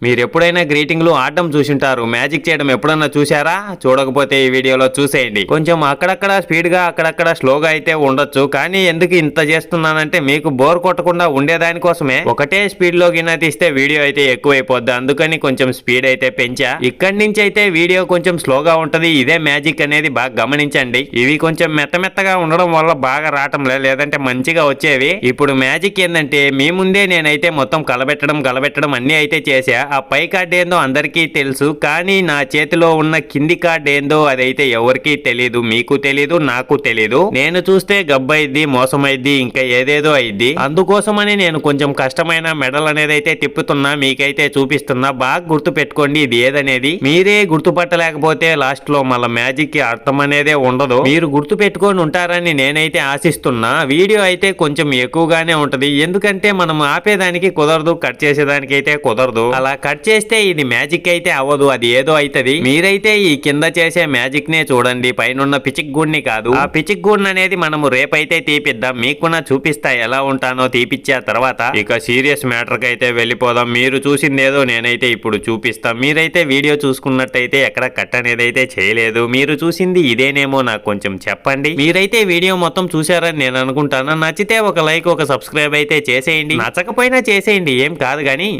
మీరు ఎప్పుడైనా గ్రీటింగ్లు ఆడడం చూసింటారు, మ్యాజిక్ చేయడం ఎప్పుడన్నా చూసారా? చూడకపోతే ఈ వీడియోలో చూసేయండి. కొంచెం అక్కడక్కడ స్పీడ్ గా అక్కడక్కడ స్లోగా అయితే ఉండొచ్చు, కానీ ఎందుకు ఇంత చేస్తున్నానంటే మీకు బోర్ కొట్టకుండా ఉండేదానికోసమే. ఒకటే స్పీడ్ లో గిన్నె తీస్తే వీడియో అయితే ఎక్కువైపోద్ది, అందుకని కొంచెం స్పీడ్ అయితే పెంచా. ఇక్కడి నుంచి అయితే వీడియో కొంచెం స్లోగా ఉంటది. ఇదే మ్యాజిక్ అనేది బాగా గమనించండి. ఇవి కొంచెం మెత్తగా ఉండడం వల్ల బాగా రావటం లేదంటే మంచిగా వచ్చేవి. ఇప్పుడు మ్యాజిక్ ఏంటంటే మీ ముందే నేనైతే మొత్తం కలబెట్టడం అన్ని అయితే చేసా. ఆ పై కార్డ్ ఏందో అందరికీ తెలుసు, కానీ నా చేతిలో ఉన్న కింది కార్డ్ ఏందో అదైతే ఎవరికీ తెలీదు. మీకు తెలీదు, నాకు తెలీదు. నేను చూస్తే గబ్బైద్ది, మోసమైద్ది, ఇంకా ఏదేదో అయిద్ది. అందుకోసమని నేను కొంచెం కష్టమైన మెడల్ అనేది అయితే తిప్పుతున్నా, మీకైతే చూపిస్తున్నా. బాగా గుర్తు పెట్టుకోండి ఇది ఏదనేది. మీరే గుర్తుపట్టలేకపోతే లాస్ట్ లో మళ్ళీ మ్యాజిక్ కి అర్థం అనేదే ఉండదు. మీరు గుర్తు పెట్టుకొని ఉంటారని నేనైతే ఆశిస్తున్నా. వీడియో అయితే కొంచెం ఎక్కువగానే ఉంటది, ఎందుకంటే మనం ఆపేదానికి కుదరదు, కట్ చేసేదానికి అయితే కుదరదు. అలా కట్ చేస్తే ఇది మ్యాజిక్ అయితే అవ్వదు, అది ఏదో అవుతుంది. మీరైతే ఈ కింద చేసే మ్యాజిక్ నే చూడండి, పైన పిచిక్ గూడ్ని కాదు. ఆ పిచిక్ గూడ్ అనేది మనము రేపైతే తీపిద్దాం, మీకు కూడా చూపిస్తా ఎలా ఉంటానో తీపిచ్చా తర్వాత. ఇక సీరియస్ మ్యాటర్ కి అయితే వెళ్ళిపోదాం. మీరు చూసింది ఏదో నేనైతే ఇప్పుడు చూపిస్తా. మీరైతే వీడియో చూసుకున్నట్టయితే ఎక్కడ కట్ అనేది అయితే చేయలేదు. మీరు చూసింది ఇదేనేమో నాకు కొంచెం చెప్పండి. మీరైతే వీడియో మొత్తం చూసారని నేను అనుకుంటాను. నచ్చితే ఒక లైక్, ఒక సబ్స్క్రైబ్ అయితే చేసేయండి. నచ్చకపోయినా చేసేయండి, ఏం కాదు కానీ.